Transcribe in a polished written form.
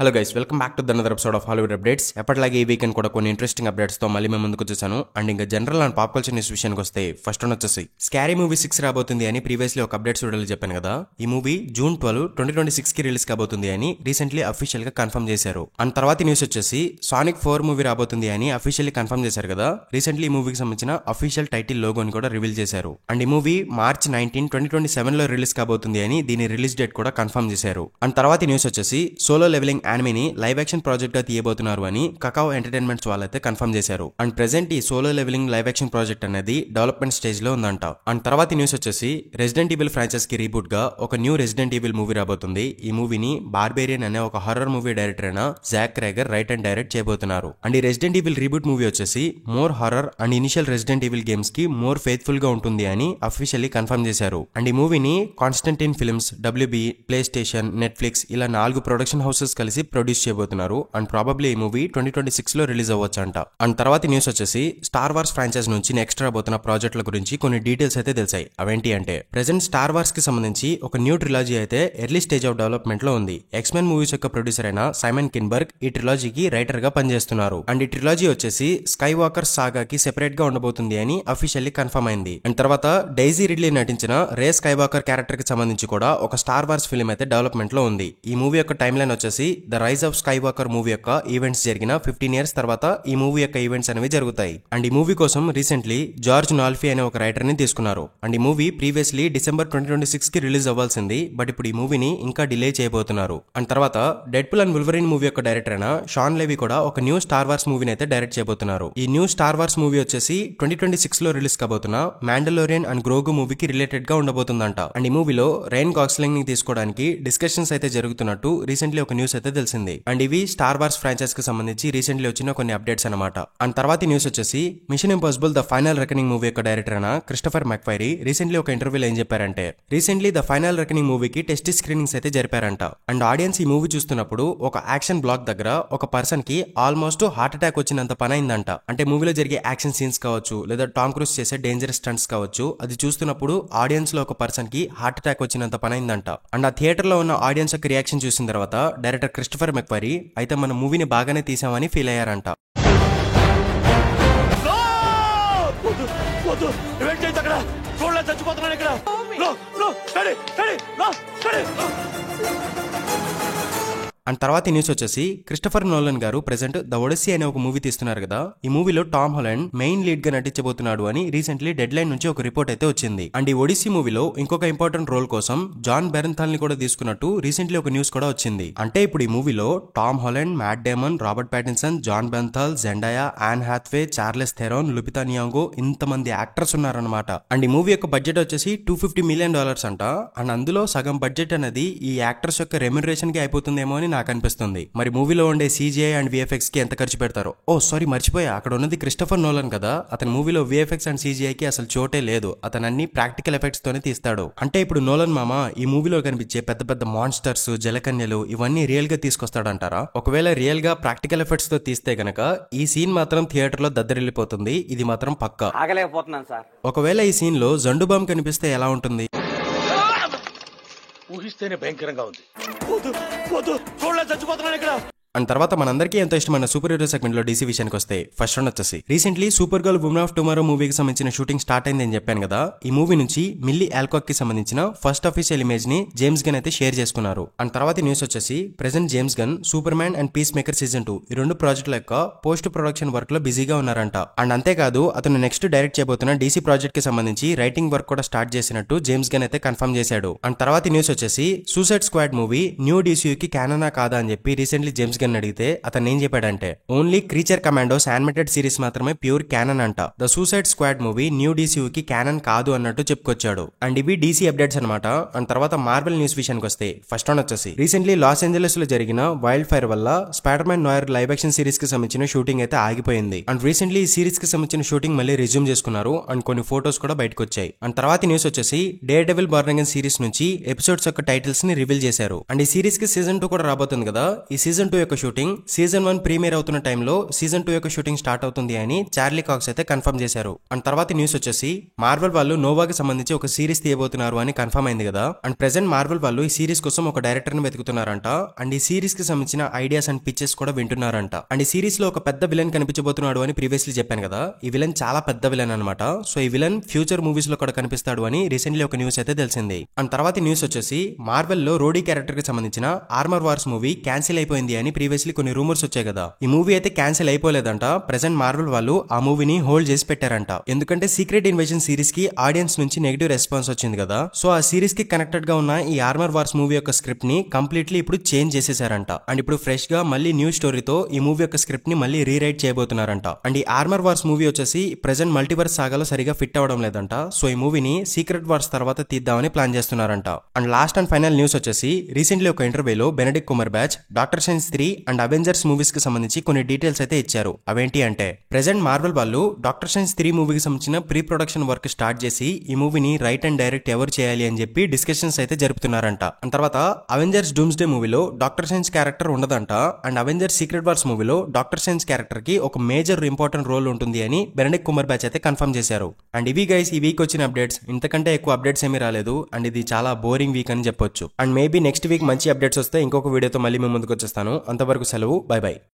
Hello guys, welcome back to another episode of Hollywood updates. ఎప్పటిలాగే ఈ weekend కూడా కొన్ని ఇంట్రెస్టింగ్ అప్డేట్స్ తో మళ్ళీ మేము ముందుకు వచ్చేసాను. అండ్ ఇంకా general and pop culture news విషయానికి వస్తే ఫస్ట్ వన్ వచ్చేసి స్కారీ మూవీ 6 రాబోతుంది అని ప్రీవియస్లీ ఒక అప్డేట్స్ వీడియోలో చెప్పాను కదా. ఈ మూవీ జూన్ 12, 2026 కి రిలీజ్ కాబోతుంది అని రీసెంట్లీ అఫీషియల్ గా కన్ఫర్మ్ చేశారు. అండ్ తర్వాత న్యూస్ వచ్చేసి సానిక్ 4 మూవీ రాబోతుంది అని అఫీషియల్లీ కన్ఫర్మ్ చేశారు కదా. రీసెంట్లీ ఈ మూవీకి సంబంధించిన అఫీషియల్ టైటిల్ లోగోని కూడా రివీల్ చేశారు. అండ్ ఈ మూవీ మార్చ్ 19, 2027 లో రిలీజ్ కాబోతుంది అని దీని రిలీజ్ డేట్ కూడా కన్ఫర్మ్ చేశారు. అండ్ తర్వాత న్యూస్ వచ్చేసి సోలో లెవెలింగ్ యానిమేని లైవ్ యాక్షన్ ప్రాజెక్ట్ గా తీయబోతున్నారు అని కకావ్ ఎంటర్టైన్మెంట్స్ వాళ్ళైతే కన్ఫర్మ్ చేశారు. అండ్ ప్రెసెంట్ ఈ Solo Leveling live action project అనేది డెవలప్మెంట్ స్టేజ్ లో ఉందంట. అండ్ తర్వాత న్యూస్ వచ్చేసి రెసిడెంట్ ఈవిల్ ఫ్రాంచైజ్ కి రీబూట్ గా ఒక న్యూ రెసిడెంట్ ఈవిల్ మూవీ రాబోతుంది. ఈ మూవీని బార్బేరియన్ అనే ఒక హారర్ మూవీ డైరెక్టర్ అయిన Zach Cregger write and direct చేయబోతున్నారు. అండ్ ఈ రెసిడెంట్ ఈవిల్ రీబూట్ మూవీ వచ్చేసి more horror and initial Resident Evil games కి మోర్ ఫెయిత్ఫుల్ గా ఉంటుంది అని అఫీషియల్లీ కన్ఫర్మ్ చేశారు. అండ్ ఈ మూవీని Constantin Films, WB, PlayStation, Netflix ఇలా 4 ప్రొడక్షన్ హౌసెస్ కలిసి ప్రొడ్యూస్ చేయబోతున్నారు. అండ్ ప్రాబబ్లీ ఈ మూవీ 2026 లో రిలీజ్ అవ్వచ్చు అంట. అండ్ తర్వాత న్యూస్ వచ్చేసి స్టార్ వార్స్ ఫ్రాంచైజ్ నుంచి నెక్స్ట్ రాబోతున్న ప్రాజెక్టుల గురించి కొన్ని డీటెయిల్స్ అయితే తెలిసాయి. అవేంటి అంటే ప్రెసెంట్ స్టార్ వార్స్ కి సంబంధించి ఒక న్యూ ట్రిలాజీ అయితే ఎర్లీ స్టేజ్ ఆఫ్ డెవలప్మెంట్ లో ఉంది. ఎక్స్మెన్ మూవీస్ యొక్క ప్రొడ్యూసర్ అయిన సైమన్ కిన్బర్గ్ ఈ ట్రిలాజీకి రైటర్ గా పనిచేస్తున్నారు. అండ్ ఈ ట్రిలాజీ వచ్చేసి స్కై వాకర్ సాగాకి సెపరేట్ గా ఉండబోతుంది అని అఫీషియల్లీ కన్ఫర్మ్ అయింది. అండ్ తర్వాత డైజీ రిడ్లీ నటించిన రే స్కై వాకర్ క్యారెక్టర్ కి సంబంధించి కూడా ఒక స్టార్ వార్స్ ఫిల్మ్ అయితే డెవలప్మెంట్ లో ఉంది. ఈ మూవీ యొక్క టైమ్ లైన్ వచ్చేసి the rise of Skywalker movie యొక్క ఈవెంట్స్ జరిగిన 15 years తర్వాత ఈ మూవీ యొక్క ఈవెంట్స్ అనేవి జరుగుతాయి. అండ్ ఈ మూవీ కోసం రీసెంట్లీ జార్జ్ నాల్ఫీ అనే ఒక రైటర్ ని తీసుకున్నారు. అండ్ ఈ మూవీ ప్రీవియస్లీ డిసెంబర్ 2026 కి రిలీజ్ అవ్వాల్సింది, బట్ ఇప్పుడు ఈ మూవీని ఇంకా డిలే చేయబోతున్నారు. అండ్ తర్వాత డెడ్పుల్ అండ్ వుల్వరిన్ మూవీ యొక్క డైరెక్టర్ అయిన షాన్ లెవీ కూడా ఒక న్యూ స్టార్ వార్స్ మూవీని అయితే డైరెక్ట్ చేయబోతున్నారు. ఈ న్యూ స్టార్ వార్స్ మూవీ వచ్చేసి 2026 లో రిలీజ్ కాబోతున్న మ్యాండలోరియన్ అండ్ గ్రోగు మూవీకి రిలేటెడ్ గా ఉండబోతుందంట. అండ్ ఈ మూవీలో రైన్ గాస్లింగ్ ని తీసుకోవడానికి డిస్కషన్స్ అయితే జరుగుతున్నట్టు రీసెంట్లీ ఒక న్యూస్ అయితే తెలిసింది. అండ్ ఇవి స్టార్ వార్స్ ఫ్రాంచైజ్ కి సంబంధించి రీసెంట్లీ వచ్చిన కొన్ని అప్డేట్స్ అనమాట. అండ్ తర్వాత న్యూస్ వచ్చేసి Mission Impossible the Final Reckoning movie యొక్క డైరెక్టర్ అయిన క్రిస్టఫర్ మెక్వైరీ రీసెంట్లీ ఒక ఇంటర్వ్యూలో ఏం చెప్పారంటే రీసెంట్లీ ద ఫైనల్ రెకనింగ్ మూవీకి టెస్ట్ స్క్రీనింగ్స్ అయితే జరిపారంట. అండ్ ఆడియన్స్ ఈ మూవీ చూస్తున్నప్పుడు ఒక యాక్షన్ బ్లాక్ దగ్గర ఒక పర్సన్ కి ఆల్మోస్ట్ హార్ట్ అటాక్ వచ్చినంత పని అయిందంట. అంటే మూవీలో జరిగే యాక్షన్ సీన్స్ కావచ్చు, లేదా టామ్ క్రూజ్ చేసే డేంజరస్ స్టంట్స్ కావచ్చు, అది చూస్తున్నప్పుడు ఆడియన్స్ లో ఒక పర్సన్ కి హార్ట్ అటాక్ వచ్చినంత పని అయిందంట. అండ్ ఆ థియేటర్ లో ఉన్న ఆడియన్స్ యొక్క రియాక్షన్ చూసిన తర్వాత డైరెక్టర్ క్రిస్టఫర్ మెక్వైరీ అయితే మన మూవీని బాగానే తీసామని ఫీల్ అయ్యారంట. చచ్చిపోతున్నాను ఇక్కడ. అండ్ తర్వాత న్యూస్ వచ్చేసి క్రిస్టఫర్ నోలన్ గారు ప్రెసెంట్ ద ఒడిస్సీ అనే ఒక మూవీ తీస్తున్నారు కదా. ఈ మూవీలో టామ్ హాలండ్ మెయిన్ లీడ్ గా నటించబోతున్నాడు అని రీసెంట్లీ డెడ్ లైన్ నుంచి ఒక రిపోర్ట్ అయితే వచ్చింది. అండ్ ఈ ఒడిస్సీ మూవీలో ఇంకొక ఇంపార్టెంట్ రోల్ కోసం జాన్ బెరెంథాల్ ని కూడా తీసుకున్నట్టు రీసెంట్లీ ఒక న్యూస్ కూడా వచ్చింది. అంటే ఇప్పుడు ఈ మూవీలో Tom Holland, Matt Damon, Robert Pattinson, Jon Bernthal, Zendaya, Anne Hathaway, Charlize Theron, Lupita Nyong'o ఇంతమంది యాక్టర్స్ ఉన్నారనమాట. అండ్ ఈ మూవీ యొక్క బడ్జెట్ వచ్చేసి $250 million అంట. అండ్ అందులో సగం బడ్జెట్ అనేది ఈ యాక్టర్స్ యొక్క రెమ్యునరేషన్ కి అయిపోతుందేమో అని నాకు అనిపిస్తుంది. మరి మూవీలో ఉండే CGI అండ్ VFX కి ఎంత ఖర్చు పెడతారో. సారీ మర్చిపోయా, అక్కడ ఉన్నది క్రిస్టఫర్ నోలన్ కదా. అతని మూవీలో VFX అండ్ CGI కి అసలు చోటే లేదు. అతను అన్ని ప్రాక్టికల్ ఎఫెక్ట్స్ తోనే తీస్తాడు. అంటే ఇప్పుడు నోలన్ మామ ఈ మూవీలో కనిపించే పెద్ద పెద్ద మాన్స్టర్స్, జలకన్యలు ఇవన్నీ రియల్ గా తీసుకొస్తాడంటారా? ఒకవేళ రియల్ గా ప్రాక్టికల్ ఎఫెక్ట్స్ తో తీస్తే గనక ఈ సీన్ మాత్రం థియేటర్ లో దద్దరిల్లిపోతుంది. ఇది మాత్రం పక్కా. ఆగలేకపోతున్నాను సార్. ఒకవేళ ఈ సీన్ లో జండు బాంబ్ కనిపిస్తే ఎలా ఉంటుంది? ఊహిస్తేనే భయంకరంగా ఉంది. చూడలే చచ్చిపోతున్నాను ఇక్కడ. అండ్ తర్వాత మనందరికీ ఎంతో ఇష్టమైన సూపర్ హీరో సెగ్మెంట్ లో DC విషయానికి వస్తే ఫస్ట్ రన్ వచ్చేసి recently super girl women of tomorrow మూవీకి సంబంధించిన షూటింగ్ స్టార్ట్ అయింది అని చెప్పాను కదా. ఈ మూవీ నుంచి మిల్లీ ఆల్కాక్ కి సంబంధించిన ఫస్ట్ అఫీషియల్ ఇమేజ్ ని జేమ్స్ గన్ అయితే షేర్ చేసుకున్నారు. అండ్ తర్వాత న్యూస్ వచ్చేసి present James gun super man and piece maker season 2 ఈ 2 ప్రాజెక్టుల యొక్క పోస్ట్ ప్రొడక్షన్ వర్క్ లో బిజీగా ఉన్నారంట. అండ్ అంతేకాదు అతను నెక్స్ట్ డైరెక్ట్ చేయబోతున్న DC ప్రాజెక్ట్ కి సంబంధించి రైటింగ్ వర్క్ కూడా స్టార్ట్ చేసినట్టు జేమ్స్ గన్ అయితే కన్ఫర్మ్ చేశాడు. అండ్ తర్వాత న్యూస్ వచ్చేసి suicide squad movie new DCU కి క్యాననా కాదా అని చెప్పి రీసెంట్లీ జేమ్స్ గన్ అడిగితే అతను ఏం చెప్పాడంటే only creature commandos animated series మాత్రమే ప్యూర్ క్యానన్ అంట. The suicide squad movie new DCU కి క్యానన్ కాదు అన్నట్టు చెప్పుకొచ్చాడు. అండ్ ఇవి DC అప్డేట్స్ అనమాట. అండ్ తర్వాత మార్వెల్ న్యూస్ విషయానికి వస్తే ఫస్ట్ వన్ వచ్చేసి రీసెంట్లీ లాస్ ఏంజలస్ లో జరిగిన వైల్డ్ ఫైర్ వల్ల spider man knower live action series కి సంబంధించిన షూటింగ్ అయితే ఆగిపోయింది. అండ్ రీసెంట్లీ ఈ సిరీస్ కి సంబంధించిన షూటింగ్ మళ్ళీ రిజ్యూమ్ చేసుకున్నారు. అండ్ కొన్ని ఫోటోస్ కూడా బయటకు వచ్చాయి. అండ్ తర్వాత న్యూస్ వచ్చేసి dare devil born again series నుంచి ఎపిసోడ్స్ యొక్క టైటిల్స్ ని రివీల్ చేశారు. అండ్ ఈ సిరీస్ కి సీజన్ 2 కూడా రాబోతుంది కదా. ఈ సీజన్ 2 యొక్క యొక్క షూటింగ్ సీజన్ 1 ప్రీమియర్ అవుతున్న టైంలో సీజన్ 2 యొక్క షూటింగ్ స్టార్ట్ అవుతుంది అని చార్లీ కాక్స్ అయితే కన్ఫర్మ్ చేశారు. అండ్ తర్వాత న్యూస్ వచ్చేసి మార్వెల్ వాళ్ళు నోవాకి సంబంధించి ఒక సిరీస్ తీయబోతున్నారు అని కన్ఫర్మ్ అయింది కదా. అండ్ ప్రెసెంట్ మార్వెల్ వాళ్ళు ఈ సిరీస్ కోసం ఒక డైరెక్టర్ ని వెతుకుతున్నారంట. అండ్ ఈ సిరీస్ కి సంబంధించిన ఐడియాస్ అండ్ పిచెస్ కూడా వింటున్నారంట. అండ్ ఈ సిరీస్ లో ఒక పెద్ద విలన్ కనిపించబోతున్నాడు అని ప్రీవియస్లీ చెప్పాను కదా. ఈ విలన్ చాలా పెద్ద విలన్ అనమాట. సో ఈ విలన్ ఫ్యూచర్ మూవీస్ లో కూడా కనిపిస్తాడు అని రీసెంట్లీ ఒక న్యూస్ అయితే తెలిసింది. అండ్ తర్వాత న్యూస్ వచ్చేసి మార్వెల్ లో రోడీ క్యారెక్టర్ కి సంబంధించిన ఆర్మర్ వార్స్ మూవీ క్యాన్సిల్ అయిపోయింది అని ప్రీవియస్లీ కొన్ని రూమర్స్ వచ్చాయి కదా. ఈ మూవీ అయితే క్యాన్సిల్ అయిపోలేదంట. ప్రెసెంట్ మార్వెల్ వాళ్ళు ఆ మూవీని హోల్డ్ చేసి పెట్టారంట. ఎందుకంటే సీక్రెట్ ఇన్వేజన్ సిరీస్ కి ఆడియన్స్ నుంచి నెగిటివ్ రెస్పాన్స్ వచ్చింది కదా. సో ఆ సిరీస్ కి కనెక్టెడ్ గా ఉన్న ఈ ఆర్మర్ వార్స్ మూవీ యొక్క స్క్రిప్ట్ ని కంప్లీట్లీ ఇప్పుడు చేంజ్ చేసేసారంట. అండ్ ఇప్పుడు ఫ్రెష్ గా మళ్ళీ న్యూ స్టోరీతో ఈ మూవీ యొక్క స్క్రిప్ట్ ని మళ్ళీ రీరైట్ చేయబోతున్నారంట. అండ్ ఈ ఆర్మర్ వార్స్ మూవీ వచ్చేసి ప్రెసెంట్ మల్టీవర్స్ సాగాలో సరిగా ఫిట్ అవ్వడం లేదంట. సో ఈ మూవీని సీక్రెట్ వార్స్ తర్వాత తీద్దామని ప్లాన్ చేస్తున్నారంట. And last and final news వచ్చేసి రీసెంట్లీ ఒక ఇంటర్వ్యూలో Benedict Cumberbatch doctor strange 3 and Avengers movies కి సంబంధించి కొన్ని డీటెయిల్స్ అయితే ఇచ్చారు. అవేంటి అంటే ప్రెసెంట్ మార్వెల్ వాళ్ళు డాక్టర్ స్ట్రేంజ్ 3 మూవీకి సంబంధించిన ప్రీ ప్రొడక్షన్ వర్క్ స్టార్ట్ చేసి ఈ మూవీని రైట్ అండ్ డైరెక్ట్ ఎవరు చేయాలి అని చెప్పి డిస్కషన్స్ అయితే జరుపుతున్నారంట. అండ్ తర్వాత అవెంజర్స్ డూమ్స్డే మూవీలో డాక్టర్ స్ట్రేంజ్ క్యారెక్టర్ ఉండదంట. అండ్ అవెంజర్స్ సీక్రెట్ వార్స్ మూవీలో డాక్టర్ స్ట్రేంజ్ క్యారెక్టర్ కి ఒక మేజర్ ఇంపార్టెంట్ రోల్ ఉంటుంది అని బెనెడిక్ట్ కుమర్బ్యాచ్ అయితే కన్ఫర్మ్ చేశారు. అండ్ ఇవి గైస్ ఈ వీక్ వచ్చిన అప్డేట్స్. ఇంతకంటే ఎక్కువ అప్డేట్స్ ఏమీ రాలేదు. అండ్ ఇది చాలా బోరింగ్ వీక్ అని చెప్పొచ్చు. అండ్ మేబీ నెక్స్ట్ వీక్ మంచి అప్డేట్స్ వస్తే ఇంకొక వీడియోతో మళ్ళీ మేము ముందుకు వచ్చేస్తాను. అంతవరకు సెలవు. By by.